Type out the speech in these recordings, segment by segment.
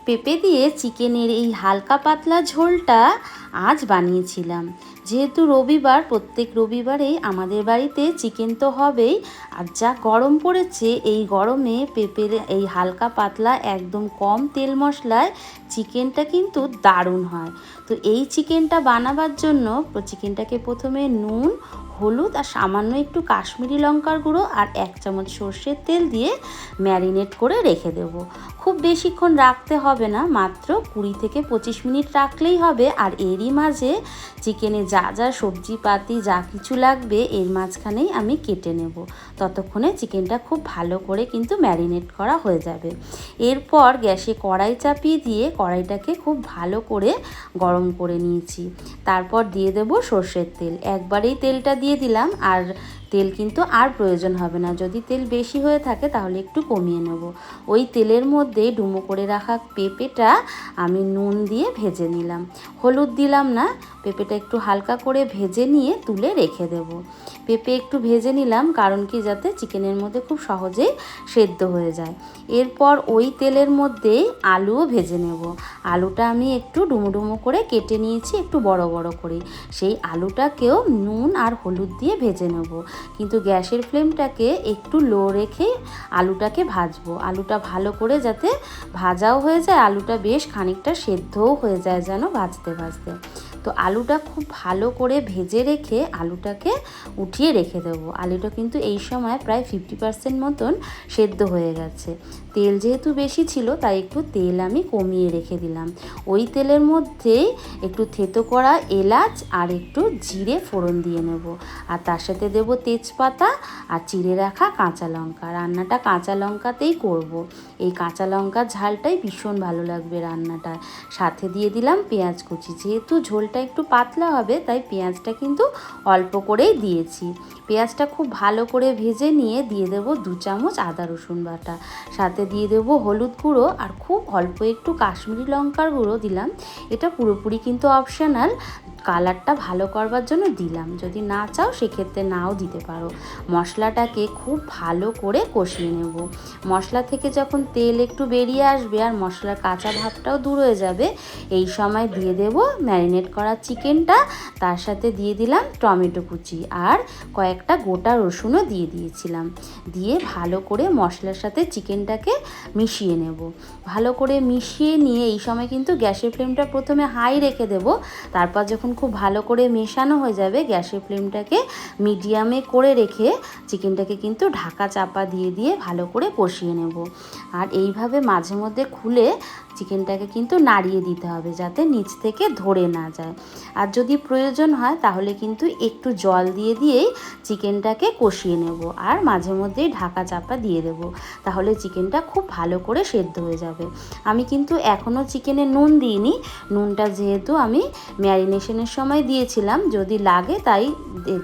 পেঁপে দিয়ে চিকেনের এই হালকা পাতলা ঝোলটা আজ বানিয়েছিলাম। যেহেতু রবিবার, প্রত্যেক রবিবারেই আমাদের বাড়িতে চিকেন তো হবেই। আর যা গরম পড়েছে, এই গরমে পেঁপের এই হালকা পাতলা একদম কম তেল মশলায় চিকেনটা কিন্তু দারুণ হয়। তো এই চিকেনটা বানাবার জন্য চিকেনটাকে প্রথমে নুন, হলুদ আর সামান্য একটু কাশ্মীরি লঙ্কার গুঁড়ো আর 1 চামচ সর্ষের তেল দিয়ে ম্যারিনেট করে রেখে দেব। খুব বেশিক্ষণ রাখতে হবে না, মাত্র 20 থেকে 25 মিনিট রাখলেই হবে। আর এরই মাঝে চিকেনে যা যা সবজিপাতি যা কিছু লাগবে এর মাঝখানেই আমি কেটে নেব। ততক্ষণে চিকেনটা খুব ভালো করে কিন্তু ম্যারিনেট করা হয়ে যাবে। এরপর গ্যাসে কড়াই চাপিয়ে দিয়ে কড়াইটাকে খুব ভালো করে গরম করে নিয়েছি। তারপর দিয়ে দেব সর্ষের তেল। একবারেই তেলটা দিয়ে দিলাম, আর তেল কিন্তু আর প্রয়োজন হবে না। যদি তেল বেশি হয়ে থাকে তাহলে একটু কমিয়ে নেব। ওই তেলের মধ্যে ডুমো করে রাখা পেঁপেটা আমি নুন দিয়ে ভেজে নিলাম, হলুদ দিলাম না। পেঁপেটা একটু হালকা করে ভেজে নিয়ে তুলে রেখে দেব। পেঁপে একটু ভেজে নিলাম, কারণ কি যাতে চিকেনের মধ্যে খুব সহজেই সেদ্ধ হয়ে যায়। এরপর ওই তেলের মধ্যেই আলুও ভেজে নেব। আলুটা আমি একটু ডুমো ডুমো করে কেটে নিয়েছি, একটু বড় বড় করে। সেই আলুটাকেও নুন আর হলুদ দিয়ে ভেজে নেব, কিন্তু গ্যাসের ফ্লেমটাকে একটু লো রেখে আলুটাকে ভাজবো। আলুটা ভালো করে যাতে ভাজাও হয়ে যায়, আলুটা বেশ খানিকটা সেদ্ধও হয়ে যায় যেন ভাজতে ভাজতে। তো আলুটা খুব ভালো করে ভেজে রেখে আলুটাকে উঠিয়ে রেখে দেবো। আলুটা কিন্তু এই সময় প্রায় 50% মতন সেদ্ধ হয়ে গেছে। তেল যেহেতু বেশি ছিল তাই একটু তেল আমি কমিয়ে রেখে দিলাম। ওই তেলের মধ্যেই একটু থেতো করা এলাচ আর একটু জিরে ফোড়ন দিয়ে নেব। আর তার সাথে দেবো তেজপাতা আর চিড়ে রাখা কাঁচা লঙ্কা। রান্নাটা কাঁচা লঙ্কাতেই করব। এই কাঁচা লঙ্কার ঝালটাই ভীষণ ভালো লাগবে রান্নাটায়। সাথে দিয়ে দিলাম পেঁয়াজ কুচি। যেহেতু ঝোলটা একটু পাতলা হবে তাই পেঁয়াজটা কিন্তু অল্প করেই দিয়েছি। পেঁয়াজটা খুব ভালো করে ভেজে নিয়ে দিয়ে দেবো 2 চামচ আদা রসুন বাটা। সাথে দিয়ে দেবো হলুদ গুঁড়ো আর খুব অল্প একটু কাশ্মীরি লঙ্কার গুঁড়ো দিলাম। এটা পুরোপুরি কিন্তু অপশনাল, কালারটা ভালো করবার জন্য দিলাম। যদি না চাও সেক্ষেত্রে নাও দিতে পারো। মশলাটাকে খুব ভালো করে কষিয়ে নেব। মশলা থেকে যখন তেল একটু বেরিয়ে আসবে আর মশলার কাঁচা ভাবটাও দূর হয়ে যাবে, এই সময় দিয়ে দেব ম্যারিনেট করা চিকেনটা। তার সাথে দিয়ে দিলাম টমেটো কুচি আর কয়েকটা গোটা রসুনও দিয়ে দিয়েছিলাম। দিয়ে ভালো করে মশলার সাথে চিকেনটাকে মিশিয়ে নেব। ভালো করে মিশিয়ে নিয়ে এই সময় কিন্তু গ্যাসের ফ্লেমটা প্রথমে হাই রেখে দেব। তারপর যখন খুব ভালো করে মেশানো হয়ে যাবে গ্যাসের ফ্লেমটাকে মিডিয়ামে করে রেখে চিকেনটাকে কিন্তু ঢাকা চাপা দিয়ে দিয়ে ভালো করে কষিয়ে নেব। আর এইভাবে মাঝে মধ্যে খুলে চিকেনটাকে কিন্তু নাড়িয়ে দিতে হবে যাতে নিচ থেকে ধরে না যায়। আর যদি প্রয়োজন হয় তাহলে কিন্তু একটু জল দিয়ে দিয়েই চিকেনটাকে কষিয়ে নেব আর মাঝে মধ্যেই ঢাকা চাপা দিয়ে দেব। তাহলে চিকেনটা খুব ভালো করে সেদ্ধ হয়ে যাবে। আমি কিন্তু এখনও চিকেনে নুন দিইনি। নুনটা যেহেতু আমি ম্যারিনেশনের সময় দিয়েছিলাম, যদি লাগে তাই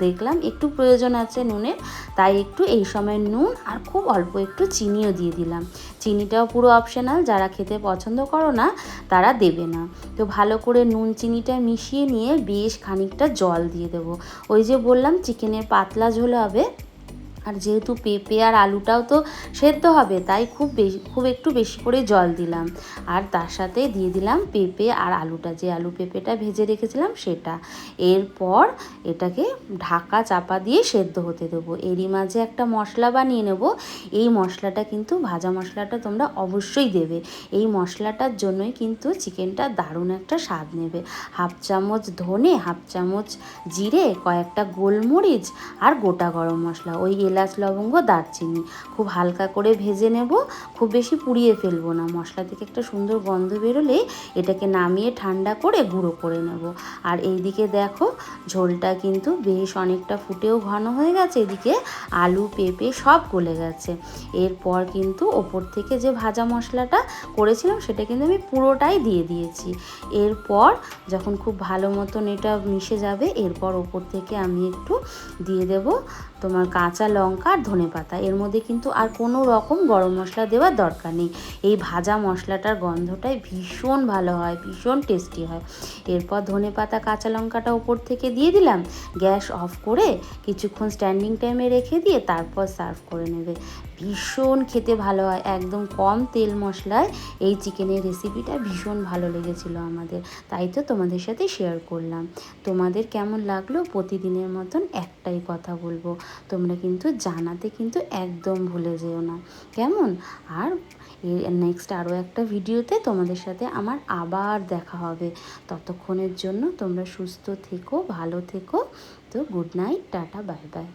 দেখলাম একটু প্রয়োজন আছে নুনের, তাই একটু এই সময় নুন আর খুব অল্প একটু চিনিও দিয়ে দিলাম। চিনিটাও পুরো অপশনাল, যারা খেতে পছন্দ করো না তারা দেবে না। তো ভালো করে নুন চিনিটা মিশিয়ে নিয়ে বেশ খানিকটা জল দিয়ে দেবো। ওই যে বললাম চিকেনের পাতলা ঝোল হবে, আর যেহেতু পেঁপে আর আলুটাও তো সেদ্ধ হবে তাই খুব একটু বেশি করে জল দিলাম। আর তার সাথে দিয়ে দিলাম পেঁপে আর আলুটা, যে আলু পেঁপেটা ভেজে রেখেছিলাম সেটা। এরপর এটাকে ঢাকা চাপা দিয়ে সেদ্ধ হতে দেবো। এরই মাঝে একটা মশলা বানিয়ে নেব। এই মশলাটা কিন্তু ভাজা মশলাটা তোমরা অবশ্যই দেবে। এই মশলাটার জন্যই কিন্তু চিকেনটা দারুণ একটা স্বাদ নেবে। 1/2 চামচ ধনে, 1/2 চামচ জিরে, কয়েকটা গোলমরিচ আর গোটা গরম মশলা, ওই এলাচ লবঙ্গ দারচিনি খুব হালকা করে ভেজে নেব। খুব বেশি পুড়িয়ে ফেলবো না। মশলা থেকে একটা সুন্দর গন্ধ বেরোলেই এটাকে নামিয়ে ঠান্ডা করে গুঁড়ো করে নেব। আর এইদিকে দেখো ঝোলটা কিন্তু বেশ অনেকটা ফুটেও ঘন হয়ে গেছে। এদিকে আলু পেঁপে সব গলে গেছে। এরপর কিন্তু ওপর থেকে যে ভাজা মশলাটা করেছিলাম সেটা কিন্তু আমি পুরোটাই দিয়ে দিয়েছি। এরপর যখন খুব ভালো মতন এটা মিশে যাবে, এরপর ওপর থেকে আমি একটু দিয়ে দেব তোমার কাঁচা লঙ্কা আর ধনেপাতা। এর মধ্যে কিন্তু আর কোনো রকম গরম মশলা দেওয়ার দরকার নেই। এই ভাজা মশলাটার গন্ধটাই ভীষণ ভালো হয়, ভীষণ টেস্টি হয়। এরপর ধনেপাতা কাঁচা লঙ্কাটা ওপর থেকে দিয়ে দিলাম। গ্যাস অফ করে কিছুক্ষণ স্ট্যান্ডিং টাইমে রেখে দিয়ে তারপর সার্ভ করে নেবে। ভীষণ খেতে ভালো হয়, একদম কম তেল মশলায় এই চিকেনের রেসিপিটা ভীষণ ভালো লেগেছিলো আমাদের, তাই তো তোমাদের সাথে শেয়ার করলাম। তোমাদের কেমন লাগলো প্রতিদিনের মতন একটাই কথা বলবো, তোমরা কিন্তু জানাতে কিন্তু একদম ভুলে যেও না, কেমন? আর নেক্সট আরও একটা ভিডিওতে তোমাদের সাথে আমার আবার দেখা হবে। ততক্ষণের জন্য তোমরা সুস্থ থেকো, ভালো থেকো। তো good night, tata, bye bye.